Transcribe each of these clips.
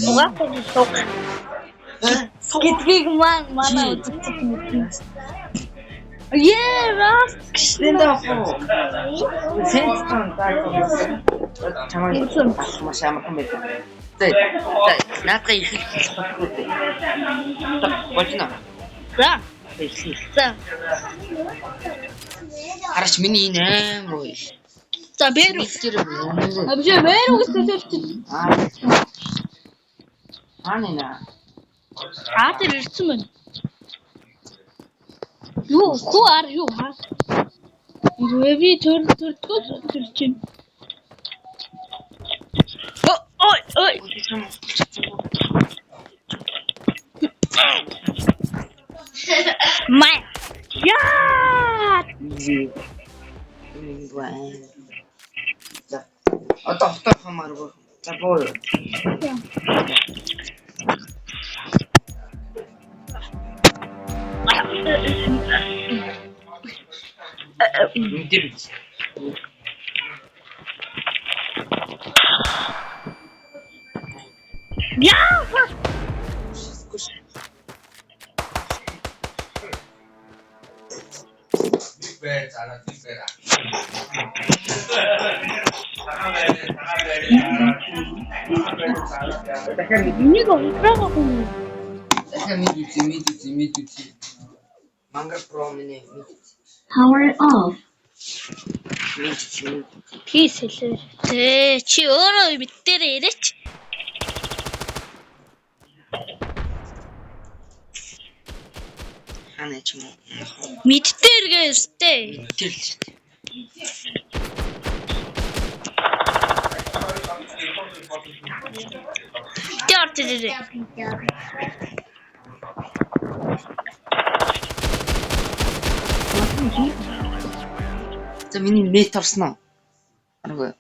Угаасаа суг. Гэдгийг манай үзэгчд мэднэ. Раз. Stand up. Сэнтэн таа. Чамаа маш амар юм байна. Зэ. Наадга их болохгүй. Болно. За. За. Хараач миний энэ амар уу. За бэр. Абжээ бэр үстэйч. Анина. Тэр ирсэн байна. Юу хууар юу хаа. Ивэви төр чинь. Ой. Май. Яа! За. Одоо хамааргүй. За боо. Мэдэрч. Яа! Нэг онцгой. Мэдү. Манга промине. Power off. Пис хэлээ. Чи өөрөө битээрээ ирээч. Ханаа ч юм уу. Мэдтээргээстэй. Мэдэрч. Тёртэрээ. За миний мэт орсноо. Арга.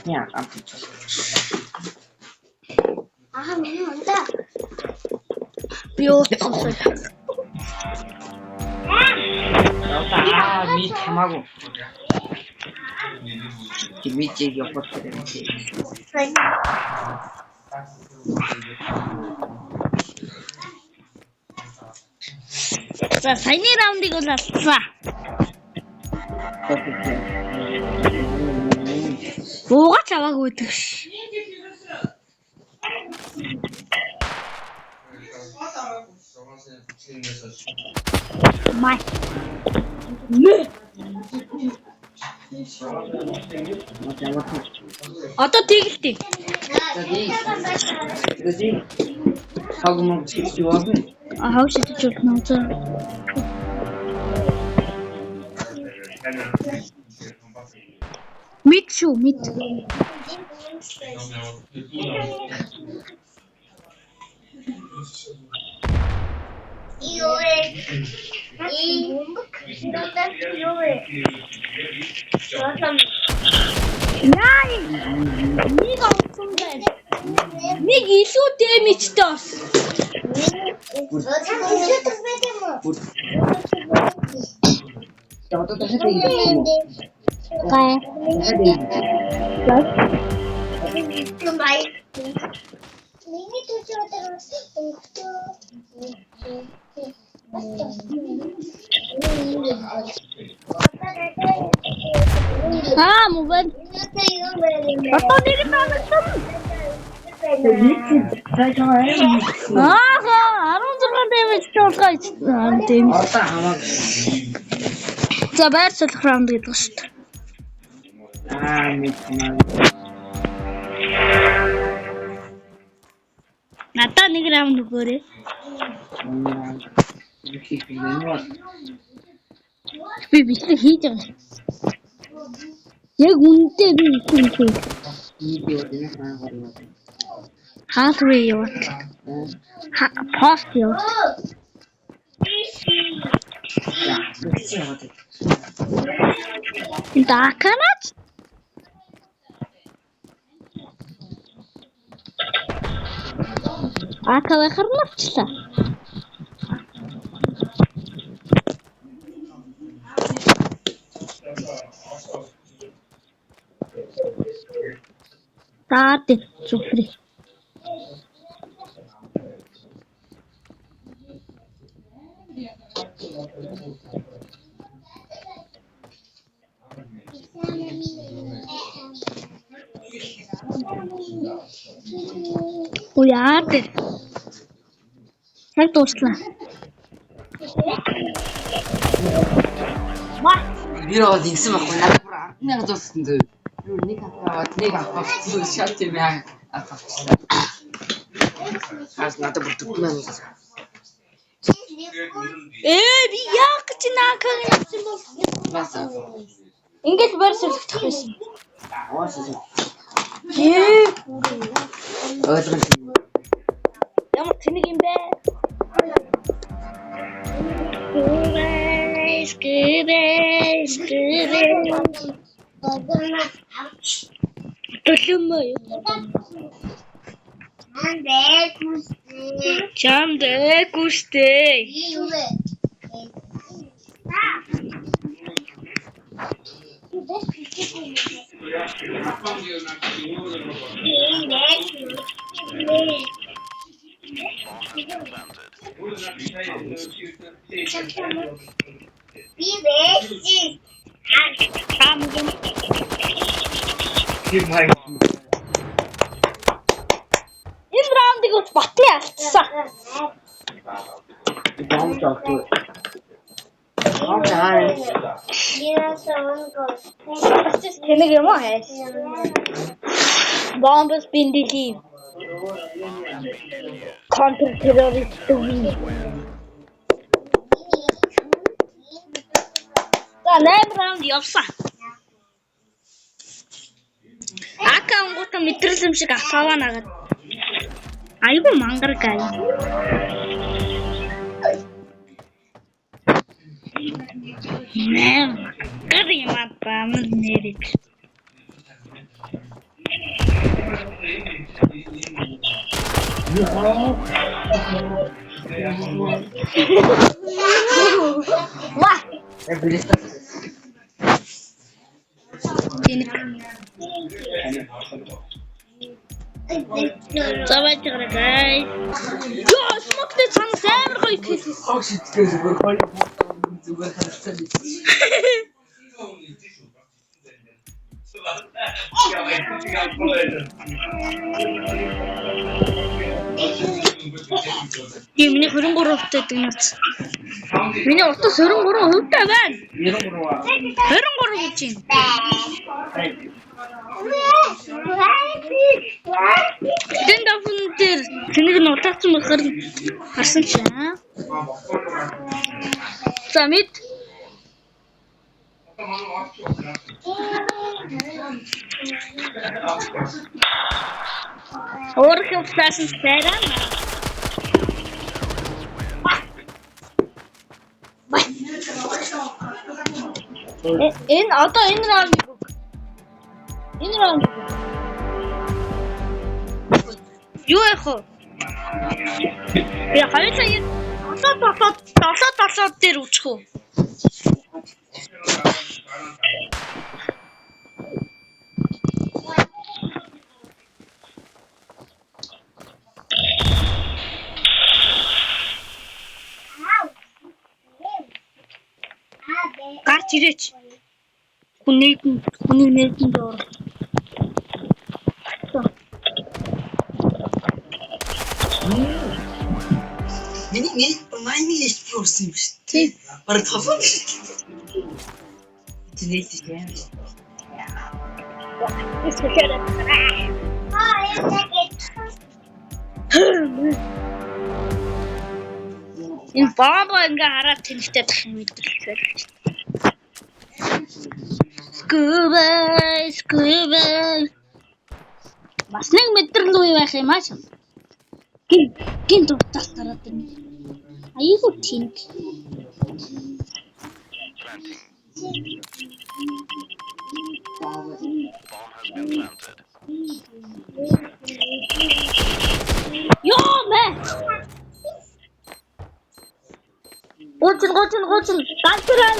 Яа, амтч. Миний унтаа. Би ууцсан. Мэт хамаагүй. Мэдээ явах хэрэгтэй. За саяны раундыг бол алцсан. Буугач аваагүй гэдэг ш. Май. Одоо тэгэлтий. Хагмон чи яваа. Хав шидэж болно заа. Мид шүү, мид. Яа! Нэг онцгой байна. Нэг илүү дэмэжтэй бас. Одоо дахиад Гай. Мобайл. Одоо нэг таасан. 16 дэмэжтэй болгоо. Дэмэж. одоо хамаагүй. За байр суурь раунд гэдэг шүү дээ. Мэт хамаагүй. Надаа нэг раунд өгөөрэй. Би бичлэг хийж байгаа. Яг үнэндээ би хийх. Хаатрий юу? Пост юу? Даканач? Акавай харнавчлаа. Started зүгрээ. Яа тэр. Цаг дуслаа. Би роо ингэсэн байхгүй надад бүр 10,000 зурсан дээ. Юу нэг аваад нэг авах шат юм яа авчихсан. Хаас надад бүр 4,000. Би яг ч наакаг явсан бол. Ингээд барьсуулах байсан. Ямар тэнэг юм бэ? Төлөмөө. Чамдээ гүштэй. Энэ раундыг ус батны алдсан. Бомб таагүй. Тэнэг юм аа. Bombs been deleted. Counter-terrorist to win. За 8 раунд явсан. Акаангуудаа мэдрэлэм шиг аваа нагаад. Айгу мангар гай. Нэм. Карима памэр нэрик. Ва. Давай чарай. Ёо, смоктэй цанаас амар гоё хийх. Хог шитгэж зүгээр хоёр зүгээр харагдсан. Миний 23% дэгнэц. Миний утас 23% байна. 23 гэж юм. Тэнд давхын дээр тэнэг нь утаасан бахар харсан ч аа. За мэд. Өөрхөн утаасан сайраа. Энэ одоо энэ раунд. Энэ раунд. Юу яах вэ? Я хоёулаа энэ долоо дээр үчих үү? Гарч ирээч. Хүний нэртэнд ор. Миний майны экспорс юм шүү дээ. Бараг тофон. Тэнийг тийм. Энэ баба ингээ хараад тэнхтэй тах юм мэдрэлцээ. Скүбэ. Бас нэг мэдрэл үе байх юм аа. Гин дутаас тараад байна. Айгу тэнх. Ёо мэ. Гочин. Ганцран.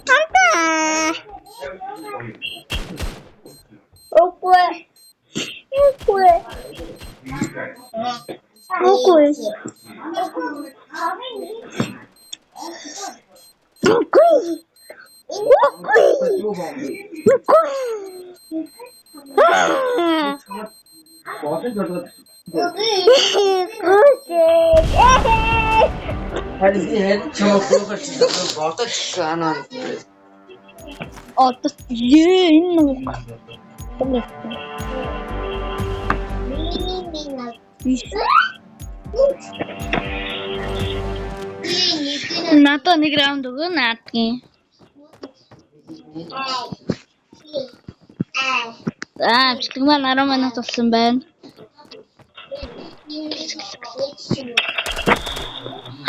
Танта. Үгүй. Харин би хэд чамаа бүхэж бодож санаа. Одоо энэ нэг. Надад нэг раунд өгөө наадгийн. Бичлэг маань 10 минут болсон байна.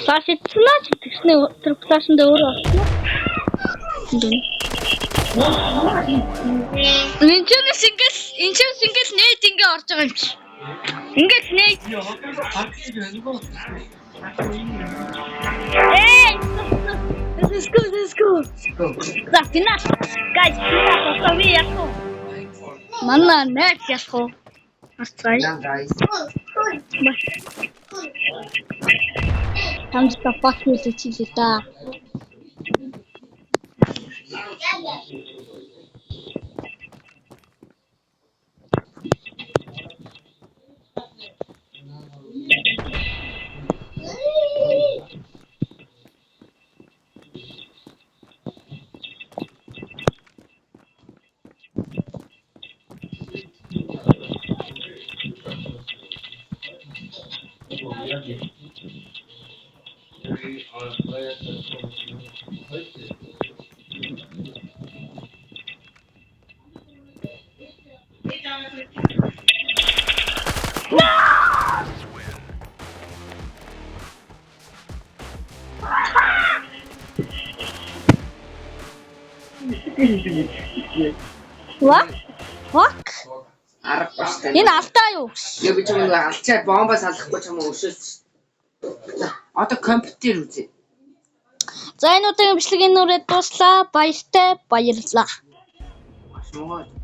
Флаш ицлаа ч тэгснэ тэр флашнд өөрөө олсон. Инчээс нэт ингээ орж байгаа юм чи. Ингээд нэт. Let's go. Запина. Guys, we яах вэ? Манай нэт яах вэ? Астай. Там ч тапахгүй л чилээ та. What? Арга бастай. Энэ алдаа юу? Я би чамд алчаад бомбоос алахгүй чамаа өшөөс. Одоо компьютер үзье. За энэ удаагийн бичлэгийн нүрээ дуслаа. Баяртай баярлалаа. Маш муу.